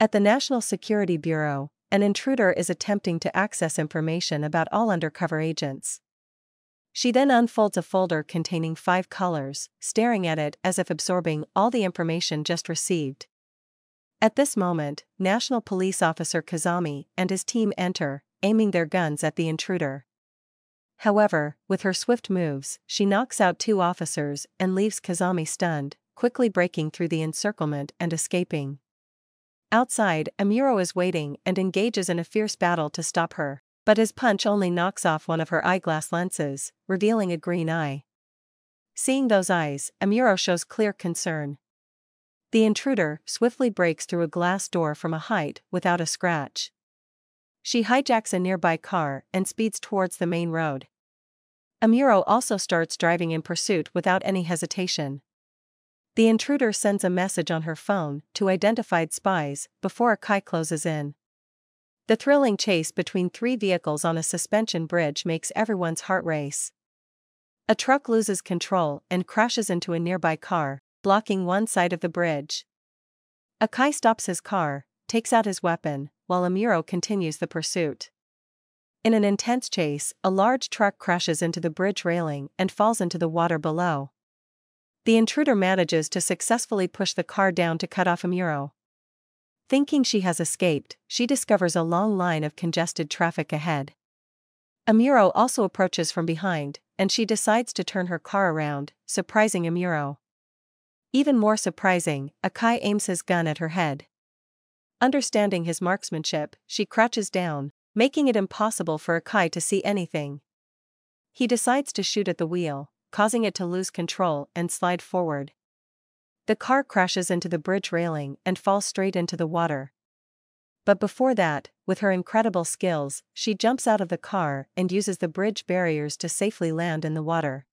At the National Security Bureau, an intruder is attempting to access information about all undercover agents. She then unfolds a folder containing 5 colors, staring at it as if absorbing all the information just received. At this moment, National Police Officer Kazami and his team enter, aiming their guns at the intruder. However, with her swift moves, she knocks out 2 officers and leaves Kazami stunned, quickly breaking through the encirclement and escaping. Outside, Amuro is waiting and engages in a fierce battle to stop her, but his punch only knocks off one of her eyeglass lenses, revealing a green eye. Seeing those eyes, Amuro shows clear concern. The intruder swiftly breaks through a glass door from a height without a scratch. She hijacks a nearby car and speeds towards the main road. Amuro also starts driving in pursuit without any hesitation. The intruder sends a message on her phone to identified spies before Akai closes in. The thrilling chase between 3 vehicles on a suspension bridge makes everyone's heart race. A truck loses control and crashes into a nearby car, blocking one side of the bridge. Akai stops his car, takes out his weapon, while Amuro continues the pursuit. In an intense chase, a large truck crashes into the bridge railing and falls into the water below. The intruder manages to successfully push the car down to cut off Amuro. Thinking she has escaped, she discovers a long line of congested traffic ahead. Amuro also approaches from behind, and she decides to turn her car around, surprising Amuro. Even more surprising, Akai aims his gun at her head. Understanding his marksmanship, she crouches down, making it impossible for Akai to see anything. He decides to shoot at the wheel, causing it to lose control and slide forward. The car crashes into the bridge railing and falls straight into the water. But before that, with her incredible skills, she jumps out of the car and uses the bridge barriers to safely land in the water.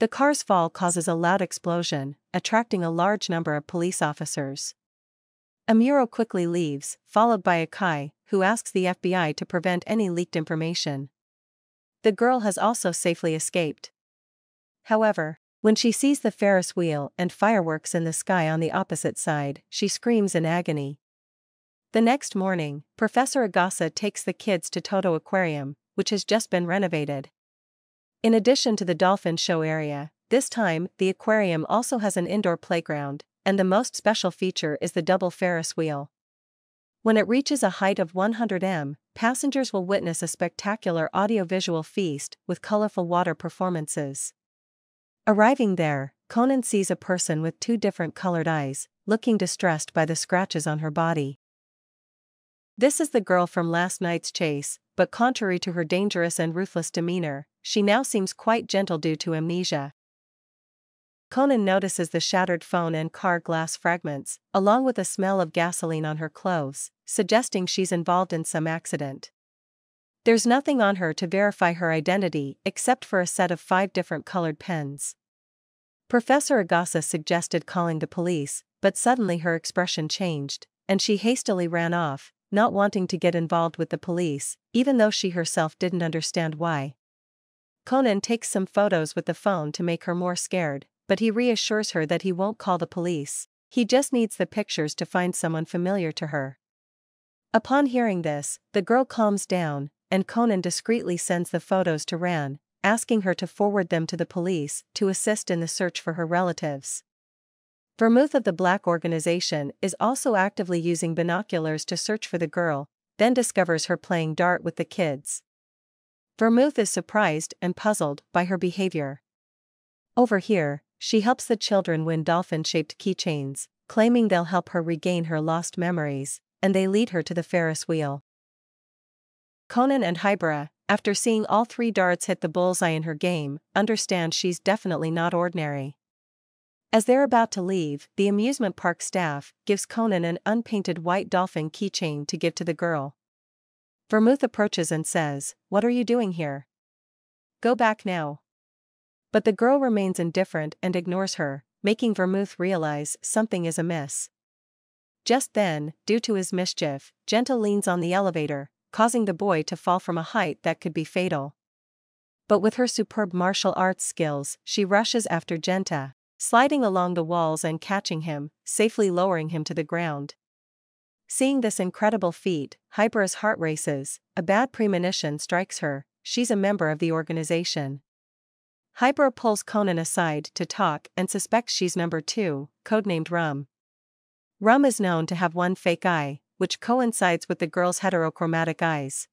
The car's fall causes a loud explosion, attracting a large number of police officers. Amuro quickly leaves, followed by Akai, who asks the FBI to prevent any leaked information. The girl has also safely escaped. However, when she sees the Ferris wheel and fireworks in the sky on the opposite side, she screams in agony. The next morning, Professor Agasa takes the kids to Toto Aquarium, which has just been renovated. In addition to the dolphin show area, this time the aquarium also has an indoor playground, and the most special feature is the double Ferris wheel. When it reaches a height of 100 m, passengers will witness a spectacular audiovisual feast with colorful water performances. Arriving there, Conan sees a person with 2 different colored eyes, looking distressed by the scratches on her body. This is the girl from last night's chase, but contrary to her dangerous and ruthless demeanor, she now seems quite gentle due to amnesia. Conan notices the shattered phone and car glass fragments, along with the smell of gasoline on her clothes, suggesting she's involved in some accident. There's nothing on her to verify her identity except for a set of 5 different colored pens. Professor Agasa suggested calling the police, but suddenly her expression changed, and she hastily ran off, not wanting to get involved with the police, even though she herself didn't understand why. Conan takes some photos with the phone to make her more scared, but he reassures her that he won't call the police, he just needs the pictures to find someone familiar to her. Upon hearing this, the girl calms down, and Conan discreetly sends the photos to Ran, asking her to forward them to the police to assist in the search for her relatives. Vermouth of the Black Organization is also actively using binoculars to search for the girl, then discovers her playing dart with the kids. Vermouth is surprised and puzzled by her behavior. Over here, she helps the children win dolphin-shaped keychains, claiming they'll help her regain her lost memories, and they lead her to the Ferris wheel. Conan and Hybera, after seeing all 3 darts hit the bullseye in her game, understand she's definitely not ordinary. As they're about to leave, the amusement park staff gives Conan an unpainted white dolphin keychain to give to the girl. Vermouth approaches and says, "What are you doing here? Go back now." But the girl remains indifferent and ignores her, making Vermouth realize something is amiss. Just then, due to his mischief, Genta leans on the elevator, causing the boy to fall from a height that could be fatal. But with her superb martial arts skills, she rushes after Genta, sliding along the walls and catching him, safely lowering him to the ground. Seeing this incredible feat, Hypera's heart races, a bad premonition strikes her. She's a member of the organization. Hypera pulls Conan aside to talk and suspects she's number 2, codenamed Rum. Rum is known to have one fake eye, which coincides with the girl's heterochromatic eyes.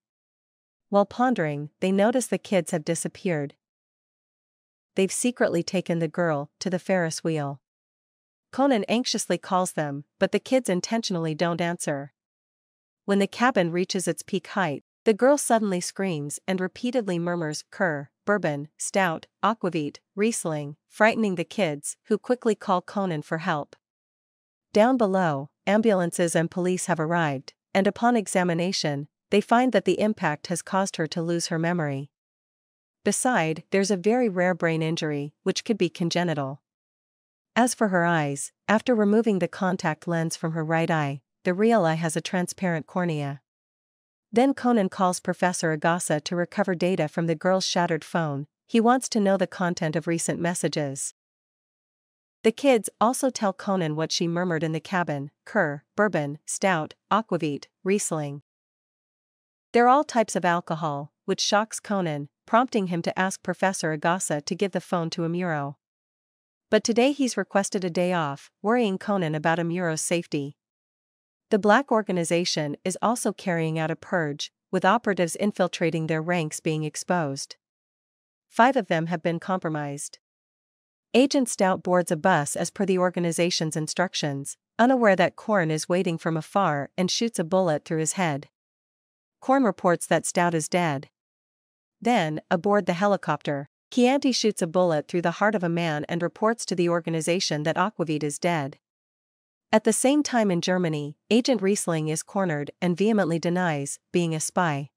While pondering, they notice the kids have disappeared. They've secretly taken the girl to the Ferris wheel. Conan anxiously calls them, but the kids intentionally don't answer. When the cabin reaches its peak height, the girl suddenly screams and repeatedly murmurs "Cur, bourbon, stout, aquavit, Riesling," frightening the kids, who quickly call Conan for help. Down below, ambulances and police have arrived, and upon examination, they find that the impact has caused her to lose her memory. Besides, there's a very rare brain injury, which could be congenital. As for her eyes, after removing the contact lens from her right eye, the real eye has a transparent cornea. Then Conan calls Professor Agasa to recover data from the girl's shattered phone. He wants to know the content of recent messages. The kids also tell Conan what she murmured in the cabin: "Cur, bourbon, stout, aquavit, Riesling." They're all types of alcohol, which shocks Conan, prompting him to ask Professor Agasa to give the phone to Amuro. But today he's requested a day off, worrying Conan about Amuro's safety. The Black Organization is also carrying out a purge, with operatives infiltrating their ranks being exposed. 5 of them have been compromised. Agent Stout boards a bus as per the organization's instructions, unaware that Korn is waiting from afar and shoots a bullet through his head. Korn reports that Stout is dead. Then, aboard the helicopter, Chianti shoots a bullet through the heart of a man and reports to the organization that Aquavit is dead. At the same time in Germany, Agent Riesling is cornered and vehemently denies being a spy.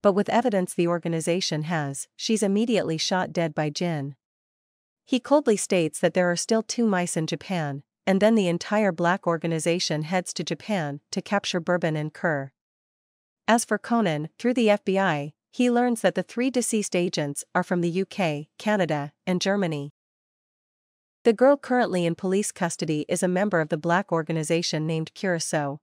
But with evidence the organization has, she's immediately shot dead by Jin. He coldly states that there are still 2 mice in Japan, and then the entire Black Organization heads to Japan to capture Bourbon and Cur. As for Conan, through the FBI, he learns that the 3 deceased agents are from the UK, Canada, and Germany. The girl currently in police custody is a member of the Black Organization named Curacao.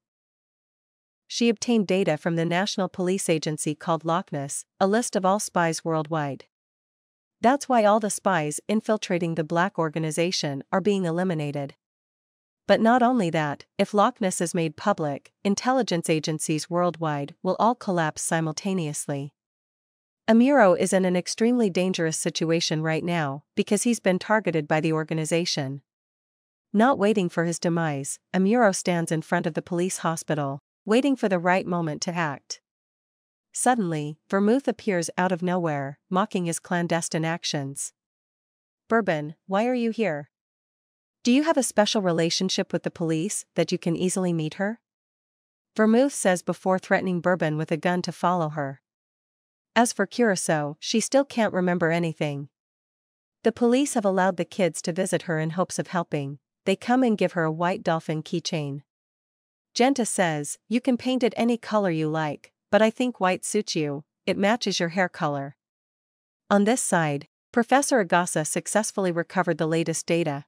She obtained data from the National Police Agency called Loch Ness, a list of all spies worldwide. That's why all the spies infiltrating the Black Organization are being eliminated. But not only that, if Loch Ness is made public, intelligence agencies worldwide will all collapse simultaneously. Amuro is in an extremely dangerous situation right now, because he's been targeted by the organization. Not waiting for his demise, Amuro stands in front of the police hospital, waiting for the right moment to act. Suddenly, Vermouth appears out of nowhere, mocking his clandestine actions. "Bourbon, why are you here? Do you have a special relationship with the police that you can easily meet her?" Vermouth says before threatening Bourbon with a gun to follow her. As for Curacao, she still can't remember anything. The police have allowed the kids to visit her in hopes of helping. They come and give her a white dolphin keychain. Genta says, "You can paint it any color you like, but I think white suits you, it matches your hair color." On this side, Professor Agasa successfully recovered the latest data.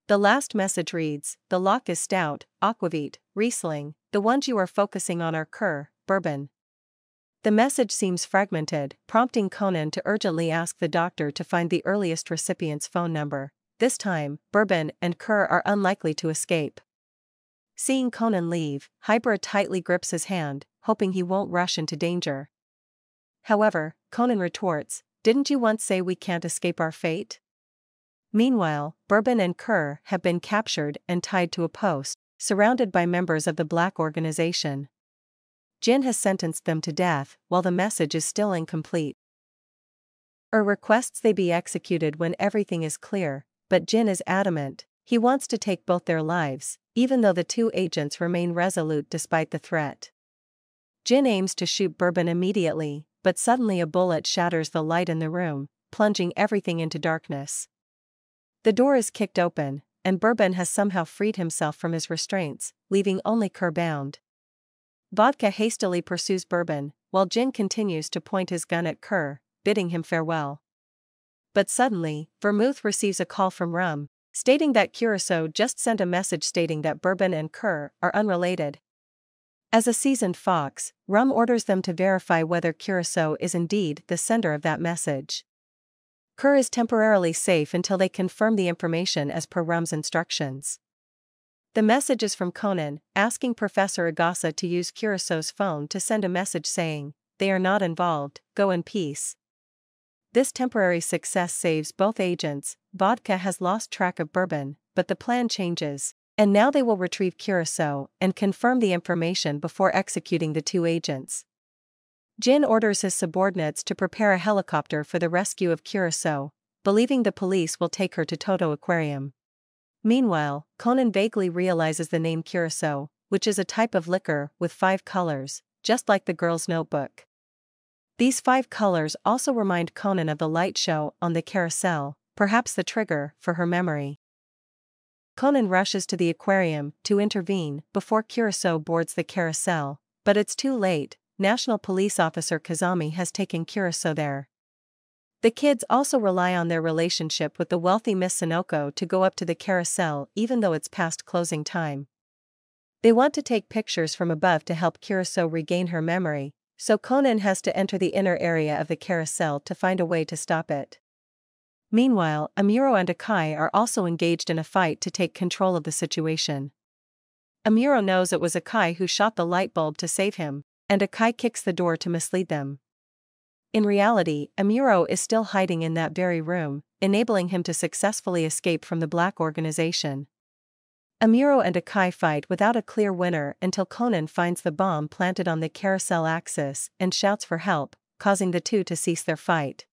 The last message reads, "The lock is stout, aquavit, Riesling, the ones you are focusing on are Cur, bourbon." The message seems fragmented, prompting Conan to urgently ask the doctor to find the earliest recipient's phone number. This time, Bourbon and Cur are unlikely to escape. Seeing Conan leave, Hybera tightly grips his hand, hoping he won't rush into danger. However, Conan retorts, "Didn't you once say we can't escape our fate?" Meanwhile, Bourbon and Cur have been captured and tied to a post, surrounded by members of the Black Organization. Jin has sentenced them to death, while the message is still incomplete. Requests they be executed when everything is clear, but Jin is adamant. He wants to take both their lives, even though the 2 agents remain resolute despite the threat. Jin aims to shoot Bourbon immediately, but suddenly a bullet shatters the light in the room, plunging everything into darkness. The door is kicked open, and Bourbon has somehow freed himself from his restraints, leaving only Cur bound. Vodka hastily pursues Bourbon, while Jin continues to point his gun at Cur, bidding him farewell. But suddenly, Vermouth receives a call from Rum, stating that Curacao just sent a message stating that Bourbon and Cur are unrelated. As a seasoned fox, Rum orders them to verify whether Kuroso is indeed the sender of that message. Kerr is temporarily safe until they confirm the information as per Rum's instructions. The message is from Conan, asking Professor Agasa to use Kuroso's phone to send a message saying, "They are not involved, go in peace." This temporary success saves both agents. Vodka has lost track of Bourbon, but the plan changes, and now they will retrieve Kuroso and confirm the information before executing the two agents. Jin orders his subordinates to prepare a helicopter for the rescue of Kuroso, believing the police will take her to Toto Aquarium. Meanwhile, Conan vaguely realizes the name Kuroso, which is a type of liquor with 5 colors, just like the girl's notebook. These 5 colors also remind Conan of the light show on the carousel, perhaps the trigger for her memory. Conan rushes to the aquarium to intervene before Kuroso boards the carousel, but it's too late. National Police Officer Kazami has taken Kuroso there. The kids also rely on their relationship with the wealthy Miss Sonoko to go up to the carousel even though it's past closing time. They want to take pictures from above to help Kuroso regain her memory, so Conan has to enter the inner area of the carousel to find a way to stop it. Meanwhile, Amuro and Akai are also engaged in a fight to take control of the situation. Amuro knows it was Akai who shot the light bulb to save him, and Akai kicks the door to mislead them. In reality, Amuro is still hiding in that very room, enabling him to successfully escape from the Black Organization. Amuro and Akai fight without a clear winner until Conan finds the bomb planted on the carousel axis and shouts for help, causing the two to cease their fight.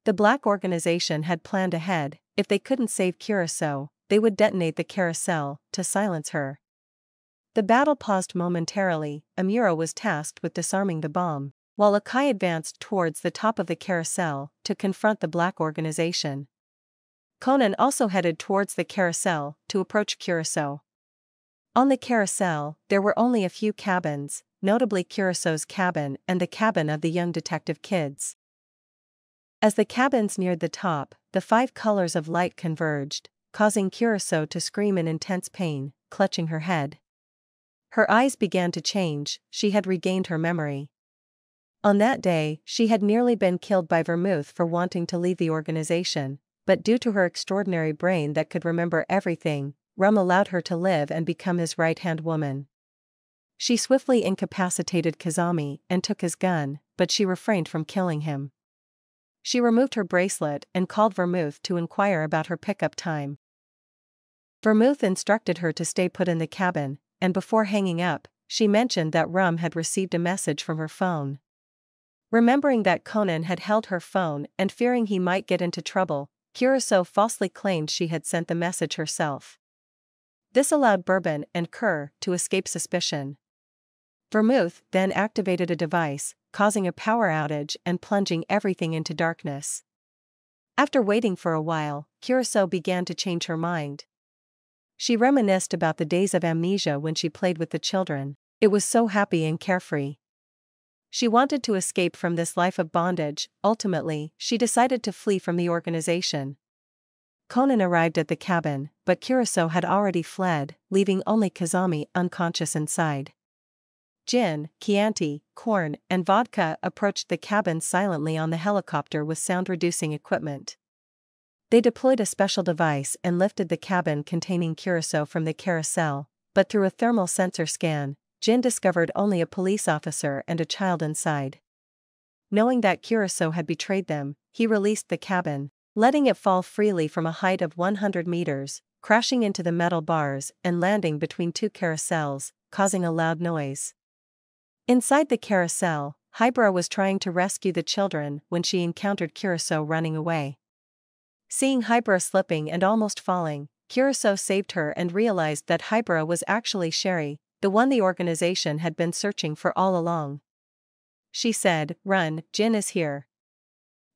The Black Organization had planned ahead. If they couldn't save Kuroso, they would detonate the carousel to silence her. The battle paused momentarily. Amuro was tasked with disarming the bomb, while Akai advanced towards the top of the carousel to confront the Black Organization. Conan also headed towards the carousel to approach Kuroso. On the carousel, there were only a few cabins, notably Kuroso's cabin and the cabin of the young detective kids. As the cabins neared the top, the 5 colors of light converged, causing Kuroso to scream in intense pain, clutching her head. Her eyes began to change. She had regained her memory. On that day, she had nearly been killed by Vermouth for wanting to leave the organization, but due to her extraordinary brain that could remember everything, Rum allowed her to live and become his right-hand woman. She swiftly incapacitated Kazami and took his gun, but she refrained from killing him. She removed her bracelet and called Vermouth to inquire about her pickup time. Vermouth instructed her to stay put in the cabin, and before hanging up, she mentioned that Rum had received a message from her phone. Remembering that Conan had held her phone and fearing he might get into trouble, Kuroso falsely claimed she had sent the message herself. This allowed Bourbon and Kerr to escape suspicion. Vermouth then activated a device, causing a power outage and plunging everything into darkness. After waiting for a while, Kuroso began to change her mind. She reminisced about the days of amnesia when she played with the children. It was so happy and carefree. She wanted to escape from this life of bondage. Ultimately, she decided to flee from the organization. Conan arrived at the cabin, but Kuroso had already fled, leaving only Kazami unconscious inside. Jin, Chianti, Corn, and Vodka approached the cabin silently on the helicopter with sound-reducing equipment. They deployed a special device and lifted the cabin containing Kuroso from the carousel, but through a thermal sensor scan, Jin discovered only a police officer and a child inside. Knowing that Kuroso had betrayed them, he released the cabin, letting it fall freely from a height of 100 meters, crashing into the metal bars and landing between 2 carousels, causing a loud noise. Inside the carousel, Hybra was trying to rescue the children when she encountered Kuroso running away. Seeing Hybra slipping and almost falling, Kuroso saved her and realized that Hybra was actually Sherry, the one the organization had been searching for all along. She said, "Run, Jin is here."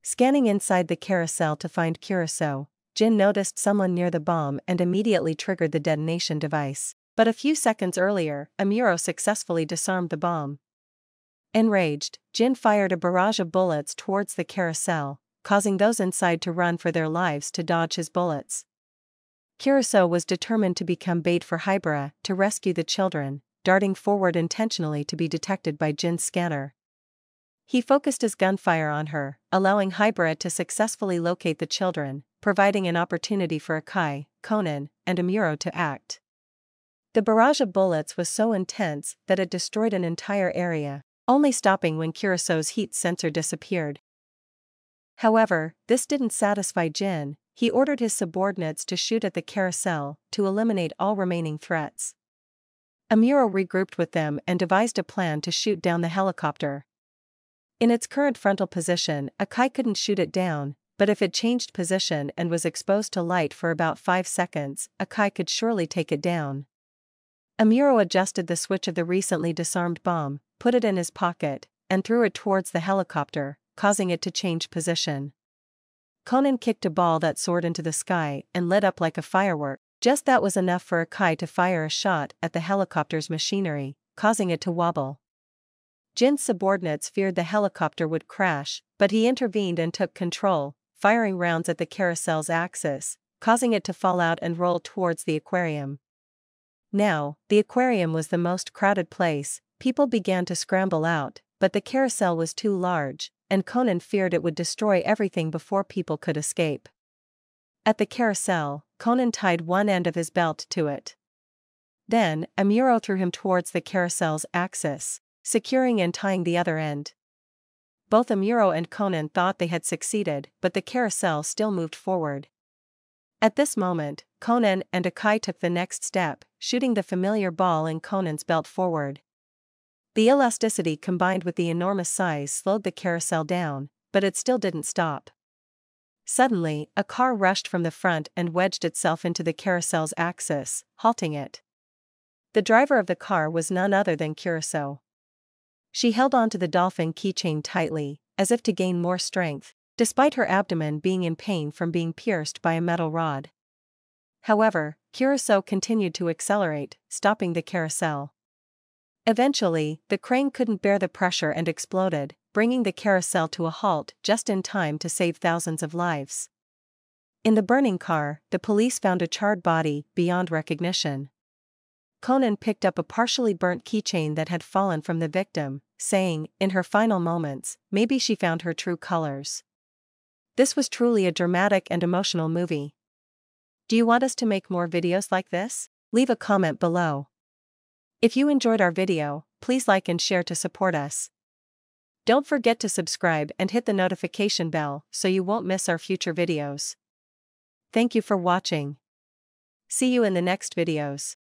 Scanning inside the carousel to find Kuroso, Jin noticed someone near the bomb and immediately triggered the detonation device. But a few seconds earlier, Amuro successfully disarmed the bomb. Enraged, Jin fired a barrage of bullets towards the carousel, causing those inside to run for their lives to dodge his bullets. Kuroso was determined to become bait for Hybra to rescue the children, darting forward intentionally to be detected by Jin's scanner. He focused his gunfire on her, allowing Hybrid to successfully locate the children, providing an opportunity for Akai, Conan, and Amuro to act. The barrage of bullets was so intense that it destroyed an entire area, only stopping when Kuroso's heat sensor disappeared. However, this didn't satisfy Jin. He ordered his subordinates to shoot at the carousel to eliminate all remaining threats. Amuro regrouped with them and devised a plan to shoot down the helicopter. In its current frontal position, Akai couldn't shoot it down, but if it changed position and was exposed to light for about 5 seconds, Akai could surely take it down. Amuro adjusted the switch of the recently disarmed bomb, put it in his pocket, and threw it towards the helicopter, causing it to change position. Conan kicked a ball that soared into the sky and lit up like a firework. Just that was enough for Akai to fire a shot at the helicopter's machinery, causing it to wobble. Jin's subordinates feared the helicopter would crash, but he intervened and took control, firing rounds at the carousel's axis, causing it to fall out and roll towards the aquarium. Now, the aquarium was the most crowded place. People began to scramble out, but the carousel was too large, and Conan feared it would destroy everything before people could escape. At the carousel, Conan tied one end of his belt to it. Then, Amuro threw him towards the carousel's axis, securing and tying the other end. Both Amuro and Conan thought they had succeeded, but the carousel still moved forward. At this moment, Conan and Akai took the next step, shooting the familiar ball in Conan's belt forward. The elasticity combined with the enormous size slowed the carousel down, but it still didn't stop. Suddenly, a car rushed from the front and wedged itself into the carousel's axis, halting it. The driver of the car was none other than Kuroso. She held onto the dolphin keychain tightly, as if to gain more strength, despite her abdomen being in pain from being pierced by a metal rod. However, Kuroso continued to accelerate, stopping the carousel. Eventually, the crane couldn't bear the pressure and exploded, bringing the carousel to a halt just in time to save thousands of lives. In the burning car, the police found a charred body beyond recognition. Conan picked up a partially burnt keychain that had fallen from the victim, saying, in her final moments, maybe she found her true colors. This was truly a dramatic and emotional movie. Do you want us to make more videos like this? Leave a comment below. If you enjoyed our video, please like and share to support us. Don't forget to subscribe and hit the notification bell so you won't miss our future videos. Thank you for watching. See you in the next videos.